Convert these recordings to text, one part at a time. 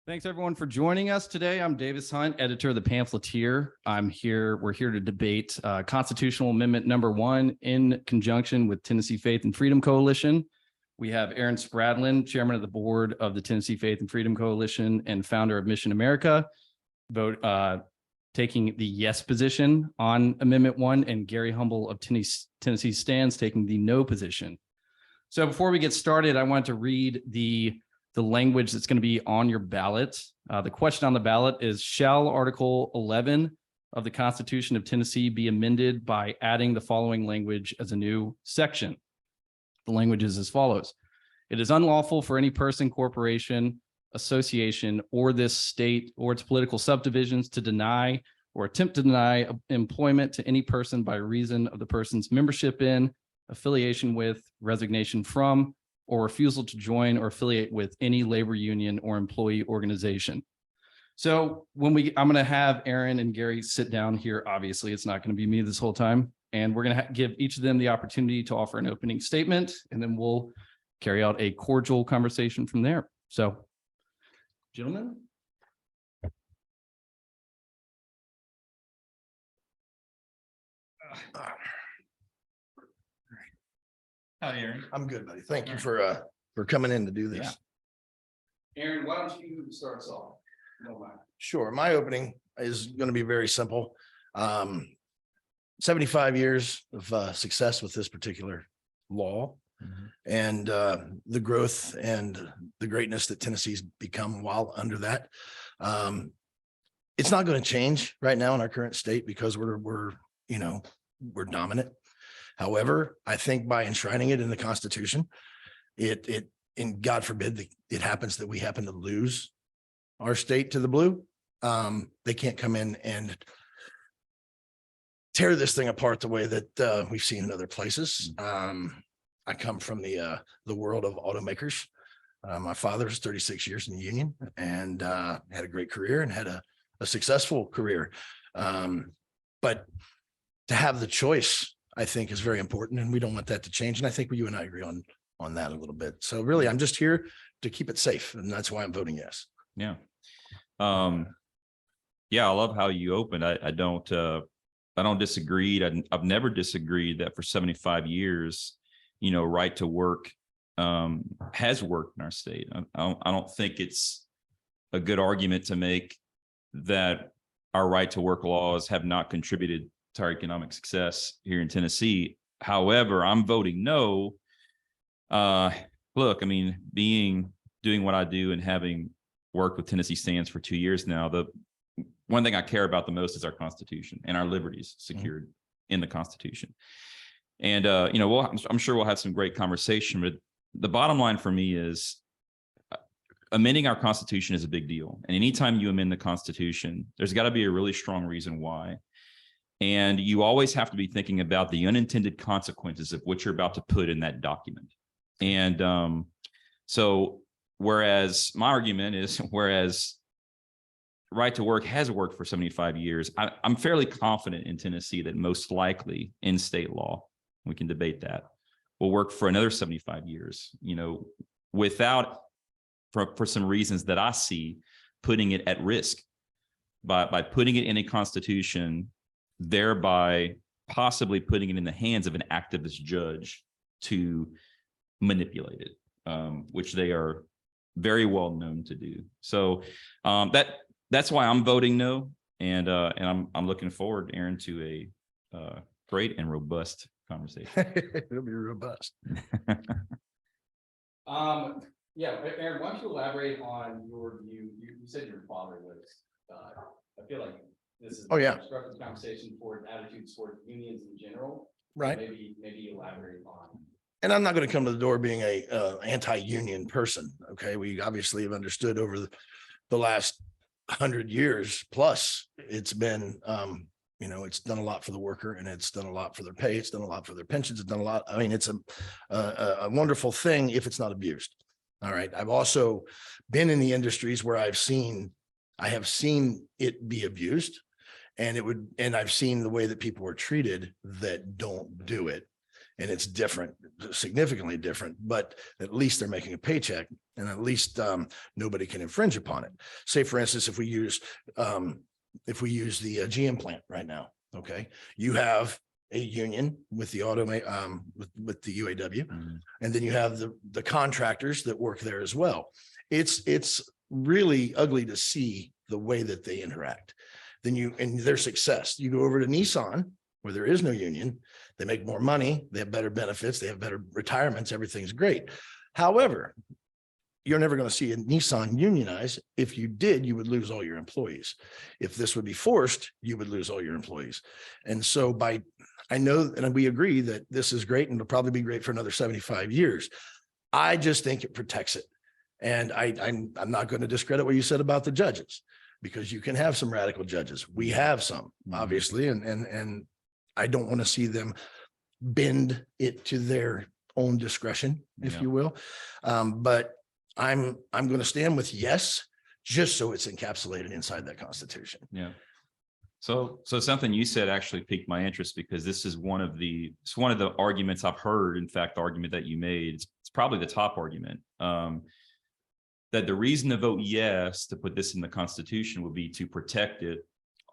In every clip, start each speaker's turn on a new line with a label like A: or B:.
A: Thanks everyone for joining us today. I'm Davis Hunt, editor of the Pamphleteer. We're here to debate Constitutional Amendment number 1 in conjunction with Tennessee Faith and Freedom Coalition. We have Aaron Spradlin, chairman of the board of the Tennessee Faith and Freedom Coalition and founder of Mission America, taking the yes position on Amendment 1, and Gary Humble of Tennessee Stands taking the no position. So before we get started, I want to read the language that's going to be on your ballot. The question on the ballot is, shall Article 11 of the Constitution of Tennessee be amended by adding the following language as a new section? The language is as follows. It is unlawful for any person, corporation, association, or this state or its political subdivisions to deny or attempt to deny employment to any person by reason of the person's membership in, affiliation with, resignation from, or refusal to join or affiliate with any labor union or employee organization. So I'm going to have Aaron and Gary sit down here. Obviously, it's not going to be me this whole time. And we're going to give each of them the opportunity to offer an opening statement, and then we'll carry out a cordial conversation from there. So, gentlemen.
B: Hi, Aaron.
C: I'm good, buddy. Thank you for coming in to do this.
A: Yeah. Aaron, why don't you start us off? No mind.
C: Sure. My opening is going to be very simple. 75 years of success with this particular law, and the growth and the greatness that Tennessee's become while under that. It's not going to change right now in our current state because we're dominant. However, I think by enshrining it in the Constitution, and God forbid that it happens that we happen to lose our state to the blue, they can't come in and tear this thing apart the way that we've seen in other places. I come from the world of automakers. My father was 36 years in the union and had a great career and had a successful career. But to have the choice, I think, is very important, and we don't want that to change. And I think you and I agree on that a little bit. So really, I'm just here to keep it safe, and that's why I'm voting yes.
B: Yeah. Yeah, I love how you opened. I don't disagree. I've never disagreed that for 75 years, right to work has worked in our state. I don't think it's a good argument to make that our right to work laws have not contributed to our economic success here in Tennessee. However, I'm voting no. Look, I mean, doing what I do and having worked with Tennessee Stands for 2 years now, the one thing I care about the most is our Constitution and our liberties secured in the Constitution. And I'm sure we'll have some great conversation, but the bottom line for me is amending our Constitution is a big deal. And anytime you amend the Constitution, there's got to be a really strong reason why. And you always have to be thinking about the unintended consequences of what you're about to put in that document. And so whereas my argument is, whereas right to work has worked for 75 years, I'm fairly confident in Tennessee that most likely in state law, we can debate that, will work for another 75 years, without, for some reasons that I see, putting it at risk by putting it in a constitution, thereby possibly putting it in the hands of an activist judge to manipulate it, which they are very well known to do. So that's why I'm voting no, and I'm looking forward, Aaron, to a great and robust conversation.
C: It'll be robust.
A: Yeah, Aaron, why don't you elaborate on your view? You said your father was. I feel like this is constructive conversation toward attitudes toward unions in general.
C: Right.
A: So maybe elaborate on.
C: And I'm not going to come to the door being a anti-union person. Okay, we obviously have understood over the last 100 years plus, it's been it's done a lot for the worker, and it's done a lot for their pay. It's done a lot for their pensions. It's done a lot. I mean, it's a wonderful thing if it's not abused. All right. I've also been in the industries where I have seen it be abused, and I've seen the way that people are treated that don't do it. and it's different, significantly different, but at least they're making a paycheck, and at least nobody can infringe upon it. Say, for instance, if we use the GM plant right now, okay, you have a union with the with the UAW, and then you have the contractors that work there as well. It's really ugly to see the way that they interact. Then and their success. You go over to Nissan, where there is no union, they make more money, they have better benefits, they have better retirements, everything's great. However, you're never going to see a Nissan unionize. If you did, you would lose all your employees. If this would be forced, you would lose all your employees. And so I know, and we agree that this is great and it'll probably be great for another 75 years. I just think it protects it. And I'm not going to discredit what you said about the judges, because you can have some radical judges. We have some, obviously, and I don't want to see them bend it to their own discretion, if you will. But I'm going to stand with yes, just so it's encapsulated inside that Constitution.
B: Yeah. So something you said actually piqued my interest, because this is one of the arguments I've heard. In fact, the argument that you made, it's probably the top argument, that the reason to vote yes to put this in the Constitution would be to protect it,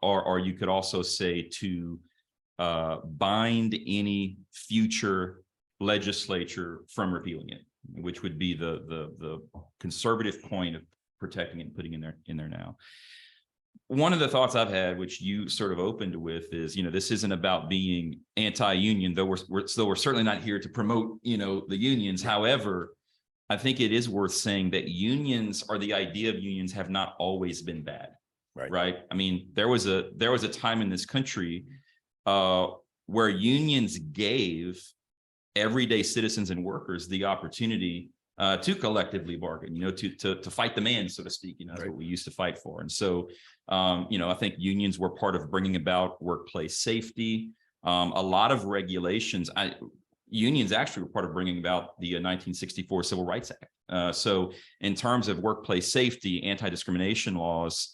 B: or you could also say to bind any future legislature from repealing it, which would be the conservative point of protecting it and putting in there now. One of the thoughts I've had, which you sort of opened with, is, this isn't about being anti-union, though we're certainly not here to promote, the unions. However, I think it is worth saying that unions, or the idea of unions, have not always been bad. Right. I mean, there was a time in this country where unions gave everyday citizens and workers the opportunity to collectively bargain, to fight the man, so to speak. That's what we used to fight for. And so, I think unions were part of bringing about workplace safety. A lot of regulations, unions actually were part of bringing about the 1964 Civil Rights Act. So in terms of workplace safety, anti-discrimination laws,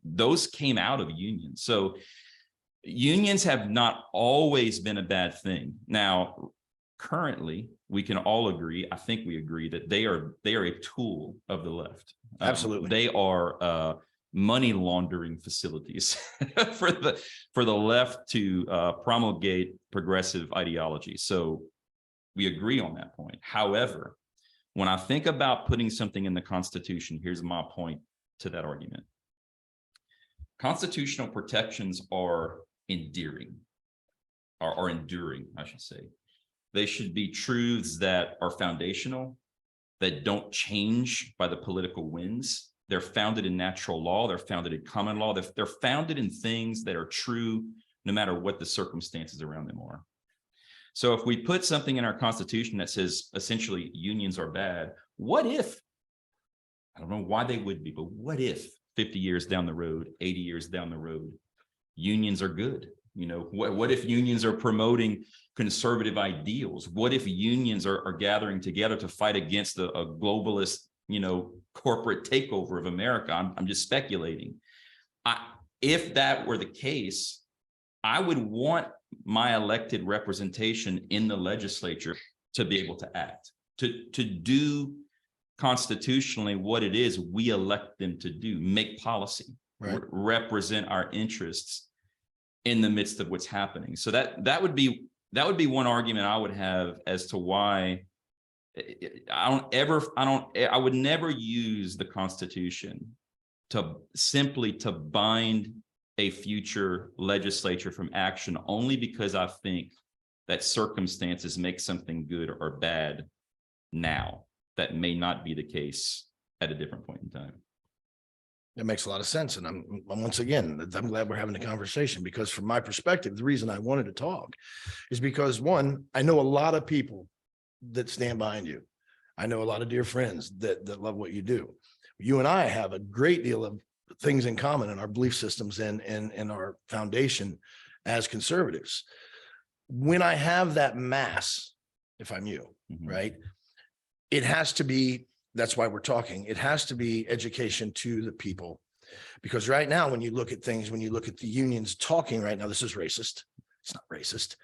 B: those came out of unions. So unions have not always been a bad thing. Now, currently, we can all agree, I think we agree, that they are a tool of the left.
C: Absolutely.
B: They are money laundering facilities for the left to promulgate progressive ideology. So we agree on that point. However, when I think about putting something in the Constitution, here's my point to that argument. Constitutional protections are enduring, I should say. They should be truths that are foundational, that don't change by the political winds. They're founded in natural law. They're founded in common law. They're founded in things that are true no matter what the circumstances around them are. So if we put something in our Constitution that says essentially unions are bad, what if, I don't know why they would be, but what if 50 years down the road, 80 years down the road, unions are good? What if unions are promoting conservative ideals? What if unions are gathering together to fight against a globalist, corporate takeover of America? I'm just speculating. If that were the case, I would want my elected representation in the legislature to be able to act, to do constitutionally what it is we elect them to do, make policy, represent our interests in the midst of what's happening. So that would be one argument I would have as to why I would never use the Constitution to bind a future legislature from action, only because I think that circumstances make something good or bad now that may not be the case at a different point in time.
C: That makes a lot of sense. And I'm once again, I'm glad we're having a conversation, because from my perspective, the reason I wanted to talk is because, one, I know a lot of people that stand behind you. I know a lot of dear friends that love what you do. You and I have a great deal of things in common in our belief systems and our foundation as conservatives. When I have that mass, if I'm you, right, it has to be, that's why we're talking, it has to be education to the people. Because right now, when you look at things, when you look at the unions talking right now, this is racist. It's not racist.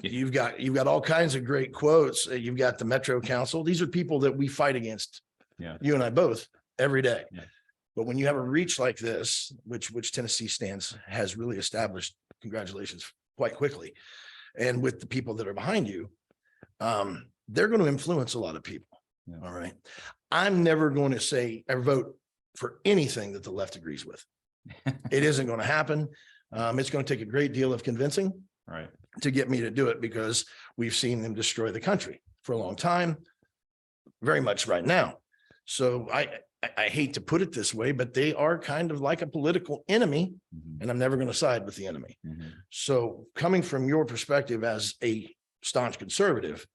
C: You've got all kinds of great quotes. You've got the Metro Council. These are people that we fight against.
B: Yeah.
C: You and I both every day.
B: Yeah.
C: But when you have a reach like this, which Tennessee has really established, congratulations, quite quickly, and with the people that are behind you, they're going to influence a lot of people.
B: Yeah.
C: All right. I'm never going to say or vote for anything that the left agrees with. It isn't going to happen. It's going to take a great deal of convincing
B: Right.
C: to get me to do it, because we've seen them destroy the country for a long time, very much right now. So I hate to put it this way, but they are kind of like a political enemy,
B: Mhm.
C: and I'm never going to side with the enemy.
B: Mhm.
C: So coming from your perspective as a staunch conservative,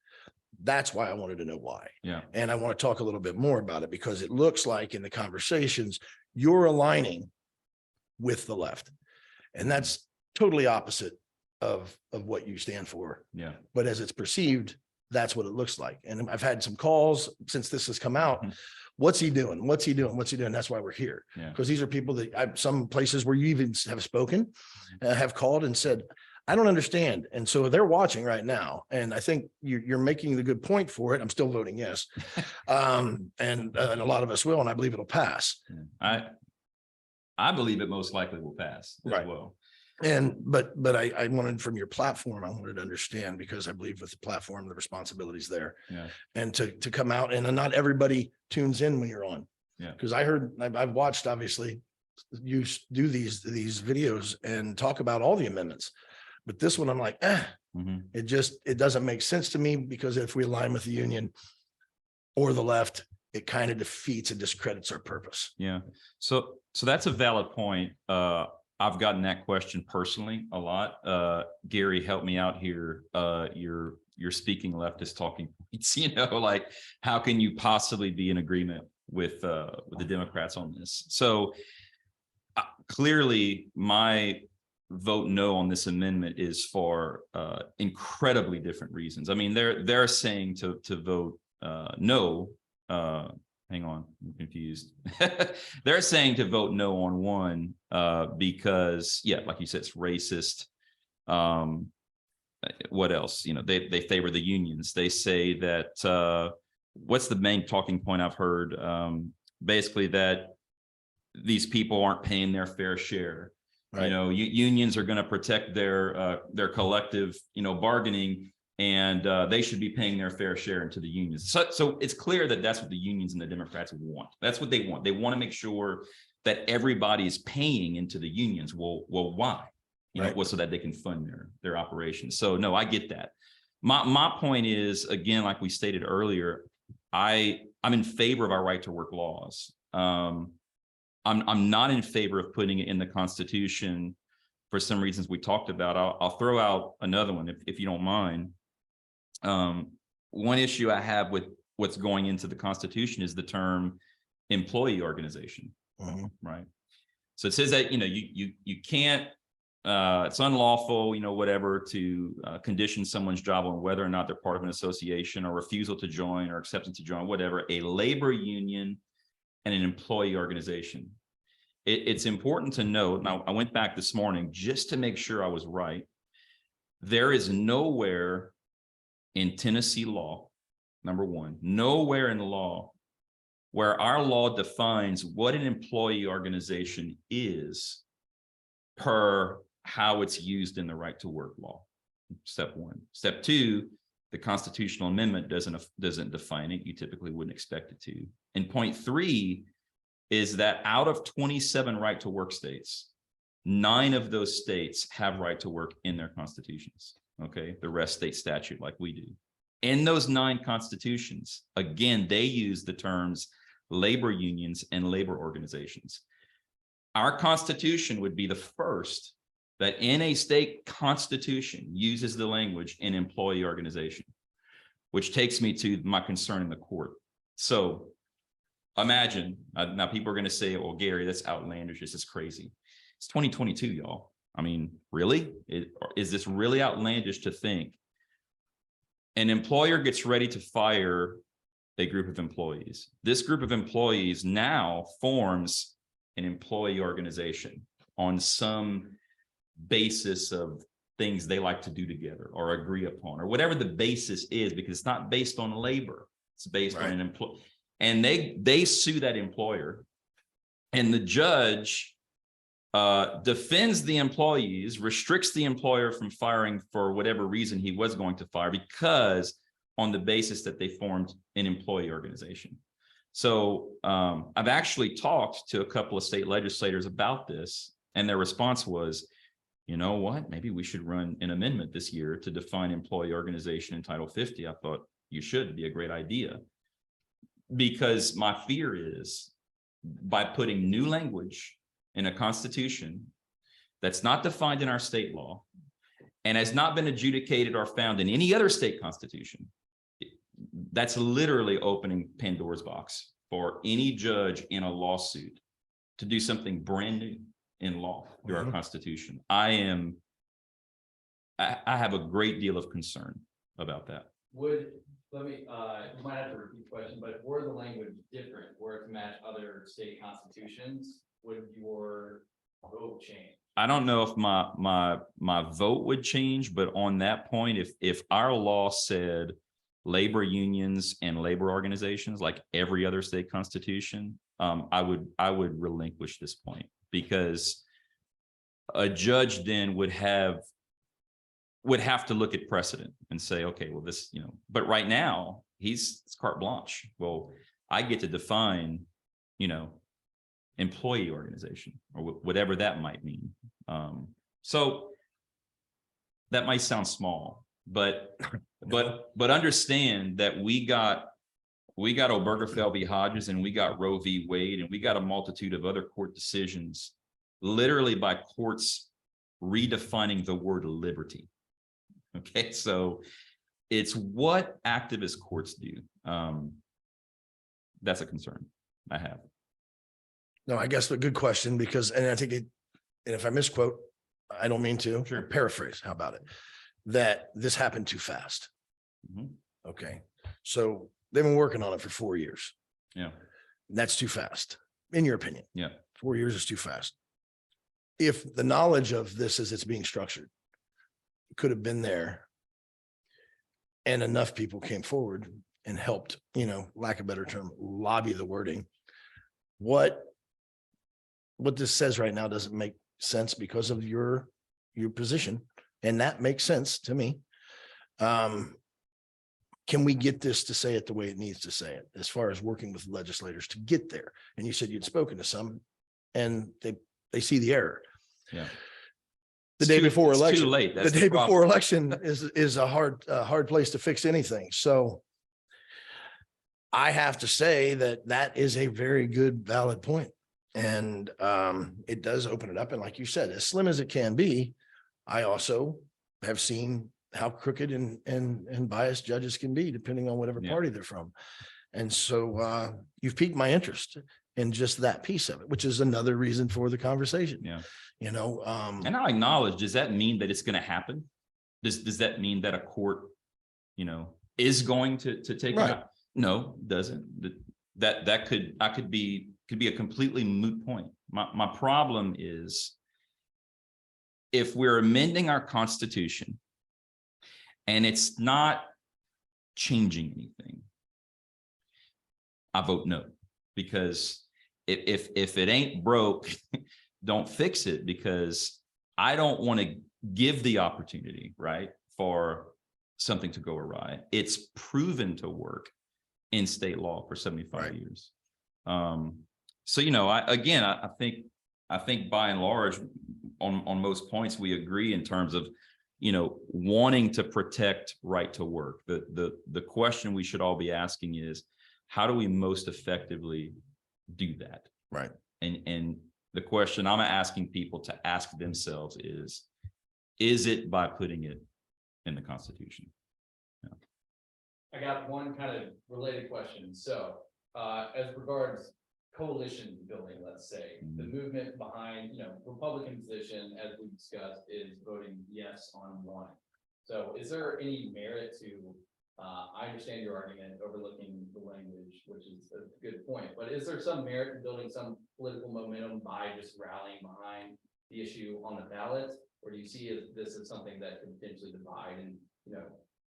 C: that's why I wanted to know why.
B: Yeah.
C: And I want to talk a little bit more about it, because it looks like in the conversations, you're aligning with the left. And that's totally opposite of what you stand for.
B: Yeah.
C: But as it's perceived, that's what it looks like. And I've had some calls since this has come out.
B: Mhm.
C: What's he doing? What's he doing? What's he doing? That's why we're here.
B: Yeah.
C: Because these are people that some places where you even have spoken, have called and said, I don't understand. And so they're watching right now. And I think you're making the good point for it. I'm still voting yes. And a lot of us will, and I believe it'll pass.
B: Yeah. I believe it most likely will pass as
C: Right.
B: well.
C: And but I wanted from your platform, I wanted to understand, because I believe with the platform, the responsibilities there,
B: Yeah.
C: and to come out, and not everybody tunes in when you're on.
B: Yeah.
C: Because I've watched, obviously, you do these videos and talk about all the amendments, but this one I'm like,
B: Mhm.
C: it doesn't make sense to me, because if we align with the union or the left, it kind of defeats and discredits our purpose.
B: Yeah. So that's a valid point. I've gotten that question personally a lot. Gary, help me out here. You're speaking leftist talking points, like how can you possibly be in agreement with the Democrats on this? So clearly my vote no on this amendment is for incredibly different reasons. I mean, they're saying to vote no. Hang on, I'm confused. They're saying to vote no on one because, yeah, like you said, it's racist. What else? They favor the unions. They say that what's the main talking point I've heard? Basically that these people aren't paying their fair share.
C: Right.
B: Unions are going to protect their collective, bargaining. And they should be paying their fair share into the unions. So it's clear that that's what the unions and the Democrats want. That's what they want. They want to make sure that everybody is paying into the unions. Well, why?
C: Right.
B: So that they can fund their operations. So no, I get that. My point is, again, like we stated earlier, I'm in favor of our right to work laws. I'm not in favor of putting it in the Constitution for some reasons we talked about. I'll throw out another one if you don't mind. One issue I have with what's going into the Constitution is the term employee organization, right? So it says that, you can't, it's unlawful, whatever, to condition someone's job on whether or not they're part of an association, or refusal to join, or acceptance to join, whatever, a labor union and an employee organization. It's important to note, now I went back this morning just to make sure I was right. There is nowhere in Tennessee law, number one, nowhere in the law where our law defines what an employee organization is per how it's used in the right to work law. Step one. Step two, the constitutional amendment doesn't define it. You typically wouldn't expect it to. And point three is that out of 27 right to work states, 9 of those states have right to work in their constitutions. Okay, the rest state statute like we do. In those 9 constitutions, again, they use the terms labor unions and labor organizations. Our constitution would be the first that in a state constitution uses the language in employee organization, which takes me to my concern in the court. So imagine, now people are going to say, well, Gary, that's outlandish. This is crazy. It's 2022, y'all. I mean, really? Is this really outlandish to think an employer gets ready to fire a group of employees? This group of employees now forms an employee organization on some basis of things they like to do together or agree upon, or whatever the basis is, because it's not based on labor. It's based on an employee. And they sue that employer, and the judge defends the employees, restricts the employer from firing for whatever reason he was going to fire, because on the basis that they formed an employee organization. So I've actually talked to a couple of state legislators about this, and their response was, you know what, maybe we should run an amendment this year to define employee organization in Title 50. I thought you should, be a great idea, because my fear is by putting new language in a constitution that's not defined in our state law and has not been adjudicated or found in any other state constitution, that's literally opening Pandora's box for any judge in a lawsuit to do something brand new in law through our Constitution. I have a great deal of concern about that.
A: You might have to repeat the question, but were the language different, were it to match other state constitutions, would your vote change?
B: I don't know if my vote would change, but on that point, if our law said labor unions and labor organizations like every other state constitution, I would relinquish this point, because a judge then would have to look at precedent and say, okay, well, this, but right now it's carte blanche. Well, I get to define, employee organization or whatever that might mean. So that might sound small, but understand that we got Obergefell v. Hodges, and we got Roe v. Wade, and we got a multitude of other court decisions, literally by courts redefining the word liberty. Okay, so it's what activist courts do. That's a concern I have.
C: No, I guess a good question, because, and I think and if I misquote, I don't mean to.
B: Sure.
C: Paraphrase. How about it? That this happened too fast. Okay. So they've been working on it for 4 years.
B: Yeah.
C: That's too fast, in your opinion.
B: Yeah.
C: 4 years is too fast. If the knowledge of this as it's being structured could have been there, and enough people came forward and helped, lack of a better term, lobby the wording, what this says right now doesn't make sense because of your position. And that makes sense to me. Can we get this to say it the way it needs to say it, as far as working with legislators to get there? And you said you'd spoken to some, and they see the error.
B: Yeah.
C: The day before election,
B: too late. That's
C: the day before election is a hard place to fix anything. So I have to say that is a very good, valid point. And it does open it up. And like you said, as slim as it can be, I also have seen how crooked and biased judges can be, depending on whatever party they're from. And so you've piqued my interest in just that piece of it, which is another reason for the conversation.
B: Yeah.
C: And
B: I acknowledge, does that mean that it's going to happen? Does that mean that a court, is going to take it out? No, doesn't. That could be a completely moot point. My problem is, if we're amending our Constitution and it's not changing anything, I vote no, because if it ain't broke, don't fix it, because I don't want to give the opportunity, right, for something to go awry. It's proven to work in state law for 75 years. So, I think by and large, on most points, we agree in terms of, wanting to protect right to work. The question we should all be asking is, how do we most effectively do that?
C: Right.
B: And the question I'm asking people to ask themselves is it by putting it in the Constitution? Yeah.
A: I got one kind of related question. So as regards coalition building, let's say, the movement behind, Republican position, as we discussed, is voting yes on one. So is there any merit to, I understand your argument overlooking the language, which is a good point, but is there some merit in building some political momentum by just rallying behind the issue on the ballot? Or do you see this as something that could potentially divide and,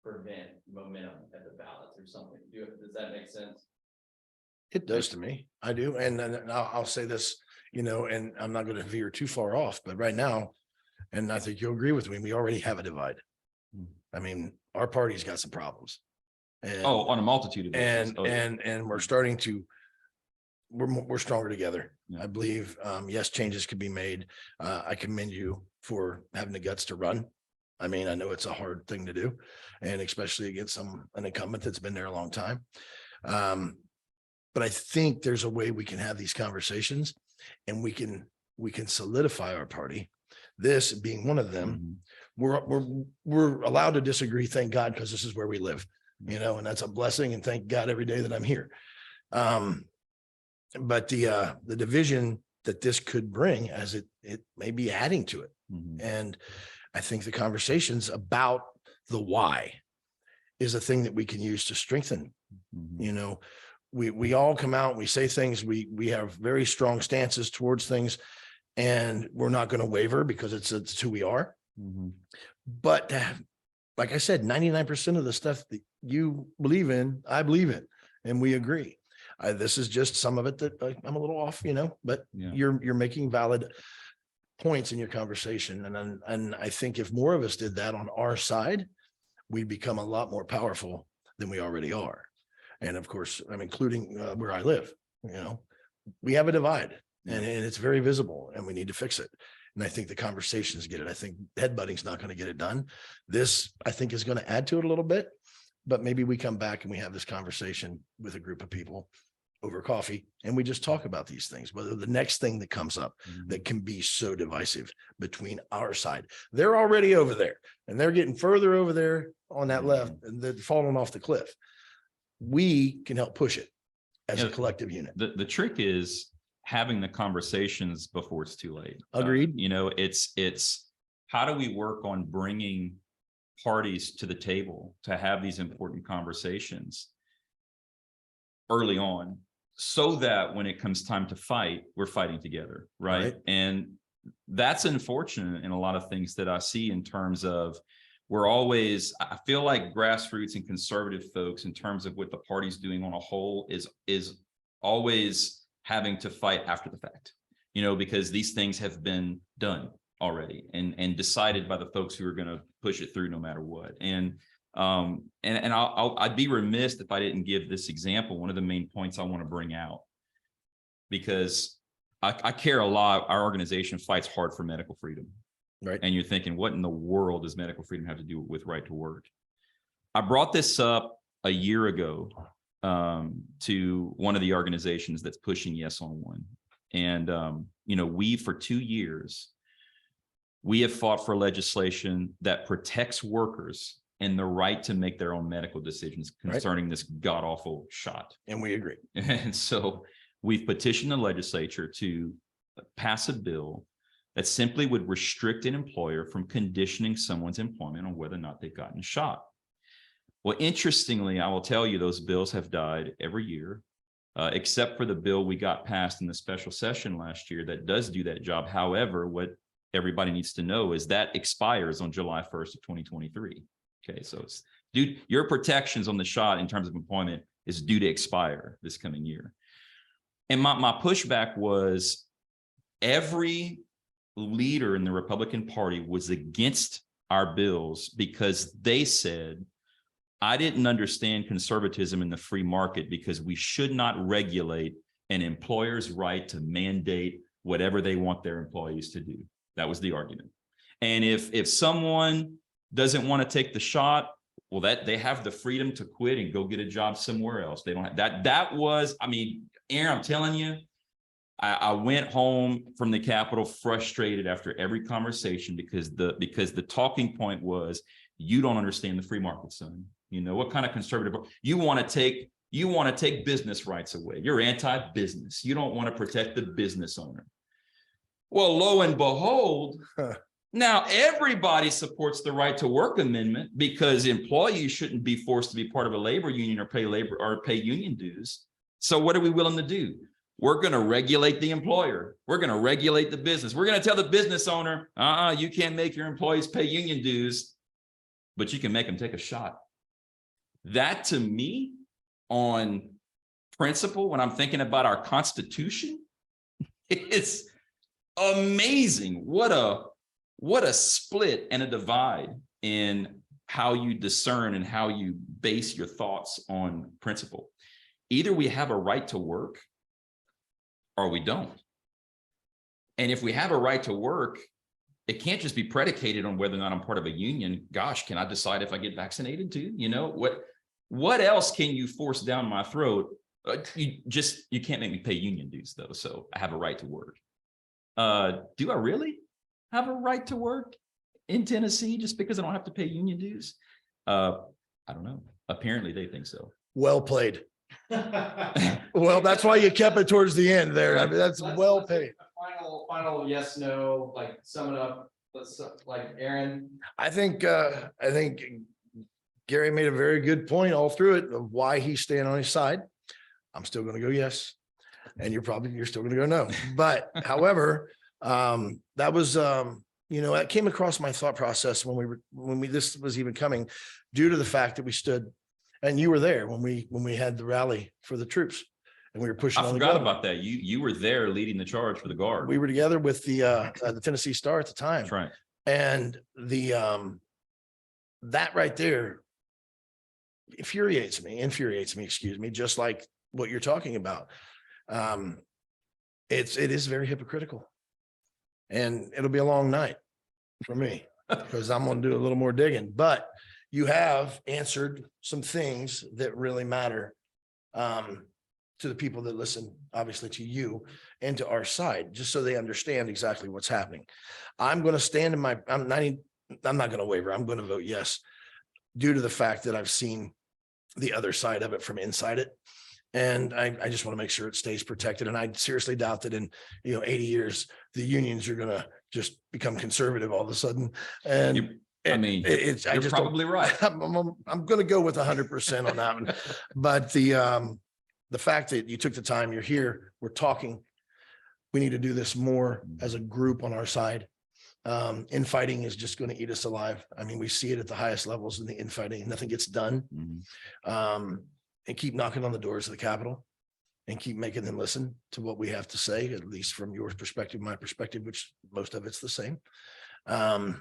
A: prevent momentum at the ballot or something? Does that make sense?
C: It does to me. I do. And then I'll say this, and I'm not going to veer too far off, but right now, and I think you'll agree with me, we already have a divide. I mean, our party's got some problems. And,
B: on a multitude of issues.
C: and we're starting to, we're stronger together.
B: Yeah.
C: I believe, yes, changes could be made. I commend you for having the guts to run. I mean, I know it's a hard thing to do, and especially against an incumbent that's been there a long time. But I think there's a way we can have these conversations, and we can solidify our party. This being one of them, we're allowed to disagree. Thank God, because this is where we live, and that's a blessing. And thank God every day that I'm here. But the division that this could bring, as it may be adding to it, and I think the conversations about the why is a thing that we can use to strengthen. We all come out, we say things, we have very strong stances towards things, and we're not going to waver because it's who we are. But like I said, 99% of the stuff that you believe in, I believe in, and we agree. This is just some of it that I'm a little off, but you're making valid points in your conversation. And I think if more of us did that on our side, we'd become a lot more powerful than we already are. And of course, I'm including where I live, we have a divide, and it's very visible, and we need to fix it. And I think the conversations get it. I think headbutting's not going to get it done. This, I think, is going to add to it a little bit, but maybe we come back and we have this conversation with a group of people over coffee, and we just talk about these things, whether the next thing that comes up that can be so divisive between our side. They're already over there, and they're getting further over there on that left, and they're falling off the cliff. We can help push it as a collective unit.
B: The trick is having the conversations before it's too late.
C: Agreed.
B: It's how do we work on bringing parties to the table to have these important conversations early on, so that when it comes time to fight, we're fighting together, right? And that's unfortunate in a lot of things that I see in terms of I feel like grassroots and conservative folks, in terms of what the party's doing on a whole, is always having to fight after the fact, because these things have been done already and decided by the folks who are going to push it through no matter what. And I'd be remiss if I didn't give this example. One of the main points I want to bring out, because I care a lot. Our organization fights hard for medical freedom. Right. And you're thinking, what in the world does medical freedom have to do with right to work? I brought this up a year ago to one of the organizations that's pushing Yes on One. And, for 2 years, we have fought for legislation that protects workers and the right to make their own medical decisions concerning this god-awful shot.
C: And we agree.
B: And so we've petitioned the legislature to pass a bill that simply would restrict an employer from conditioning someone's employment on whether or not they've gotten shot. Well, interestingly, I will tell you, those bills have died every year, except for the bill we got passed in the special session last year that does do that job. However, what everybody needs to know is that expires on July 1st of 2023. Okay, so it's your protections on the shot in terms of employment is due to expire this coming year. And my pushback was, every leader in the Republican Party was against our bills because they said, I didn't understand conservatism in the free market because we should not regulate an employer's right to mandate whatever they want their employees to do. That was the argument. And if someone doesn't want to take the shot, well, that they have the freedom to quit and go get a job somewhere else. They don't have that. That was, Aaron, I'm telling you, I went home from the Capitol frustrated after every conversation because the talking point was, you don't understand the free market, son. What kind of conservative you want to take business rights away. You're anti-business. You don't want to protect the business owner. Well, lo and behold, now everybody supports the right to work amendment because employees shouldn't be forced to be part of a labor union or pay union dues. So what are we willing to do? we're going to regulate the employer. We're going to regulate the business. We're going to tell the business owner, you can't make your employees pay union dues, but you can make them take a shot. That to me, on principle, when I'm thinking about our Constitution, it's amazing. What a split and a divide in how you discern and how you base your thoughts on principle. Either we have a right to work or we don't. And if we have a right to work, it can't just be predicated on whether or not I'm part of a union. Gosh, can I decide if I get vaccinated too? You know, what else can you force down my throat? You can't make me pay union dues though. So I have a right to work. Do I really have a right to work in Tennessee just because I don't have to pay union dues? I don't know. Apparently they think so.
C: Well played. Well, that's why you kept it towards the end there. I mean, that's well paid.
A: Final yes, no, like sum it up. Let's like Aaron.
C: I think Gary made a very good point all through it of why he's staying on his side. I'm still going to go yes. And you're still going to go no. But however, that was, that came across my thought process when this was even coming, due to the fact that we stood, and you were there when we had the rally for the troops and we were pushing.
B: I forgot about that. You were there leading the charge for the Guard.
C: We were together with the Tennessee Star at the time.
B: That's right.
C: And that right there infuriates me, excuse me, just like what you're talking about. It is very hypocritical, and it'll be a long night for me because I'm going to do a little more digging, but you have answered some things that really matter to the people that listen, obviously to you and to our side, just so they understand exactly what's happening. I'm going to stand in I'm not going to waver. I'm going to vote yes, due to the fact that I've seen the other side of it from inside it. And I just want to make sure it stays protected. And I seriously doubt that in 80 years, the unions are going to just become conservative all of a sudden. And
B: you're probably right.
C: I'm going to go with 100% on that one. But the fact that you took the time, you're here, we're talking, we need to do this more as a group on our side. Infighting is just going to eat us alive. I mean, we see it at the highest levels in the infighting. Nothing gets done. And keep knocking on the doors of the Capitol and keep making them listen to what we have to say, at least from your perspective, my perspective, which most of it's the same. And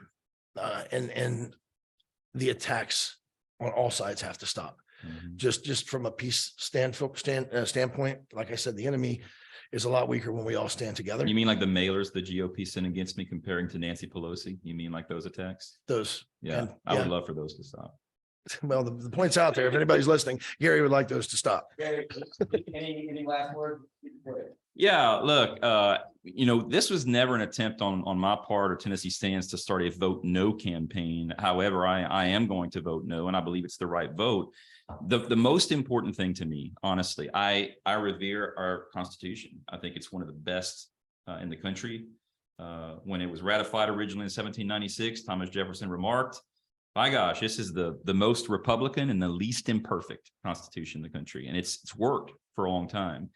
C: the attacks on all sides have to stop. Just from a peace standpoint, like I said, the enemy is a lot weaker when we all stand together.
B: You mean like the mailers the GOP sent against me comparing to Nancy Pelosi? You mean like those attacks?
C: Those.
B: Yeah, I would love for those to stop.
C: Well, the point's out there. If anybody's listening, Gary would like those to stop.
A: Any last word?
B: Yeah, look, this was never an attempt on my part or Tennessee Stands to start a vote no campaign. However, I am going to vote no, and I believe it's the right vote. The most important thing to me, honestly, I revere our Constitution. I think it's one of the best in the country. When it was ratified originally in 1796, Thomas Jefferson remarked, my gosh, this is the most Republican and the least imperfect Constitution in the country. And it's worked for a long time.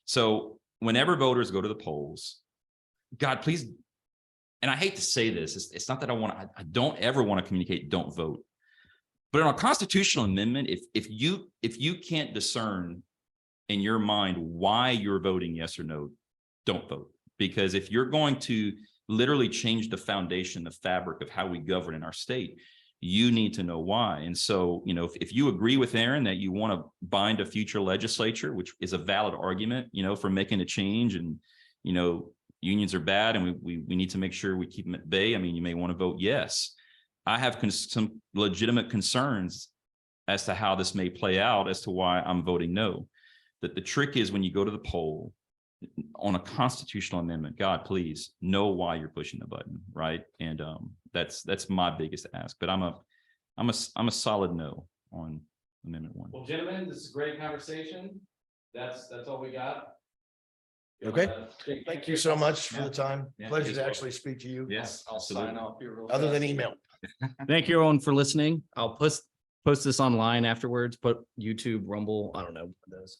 B: So whenever voters go to the polls, God, please, and I hate to say this, it's not that I don't ever want to communicate, don't vote. But on a constitutional amendment, if you can't discern in your mind why you're voting yes or no, don't vote. Because if you're going to literally change the foundation, the fabric of how we govern in our state, you need to know why. And so, if you agree with Aaron that you want to bind a future legislature, which is a valid argument, for making a change, and, unions are bad and we need to make sure we keep them at bay. I mean, you may want to vote yes. I have some legitimate concerns as to how this may play out, as to why I'm voting no. That the trick is when you go to the poll on a constitutional amendment, God, please know why you're pushing the button, right? And that's my biggest ask. But I'm a solid no on Amendment 1.
A: Well, gentlemen, this is a great conversation. That's all we got.
C: Okay. Thank you so much for the time.
B: Yeah.
C: Pleasure to actually speak to you.
B: Yes,
A: I'll sign off here real
C: Other
A: fast.
C: than email.
A: Thank you everyone for listening. I'll post this online afterwards, but YouTube, Rumble, I don't know what it is.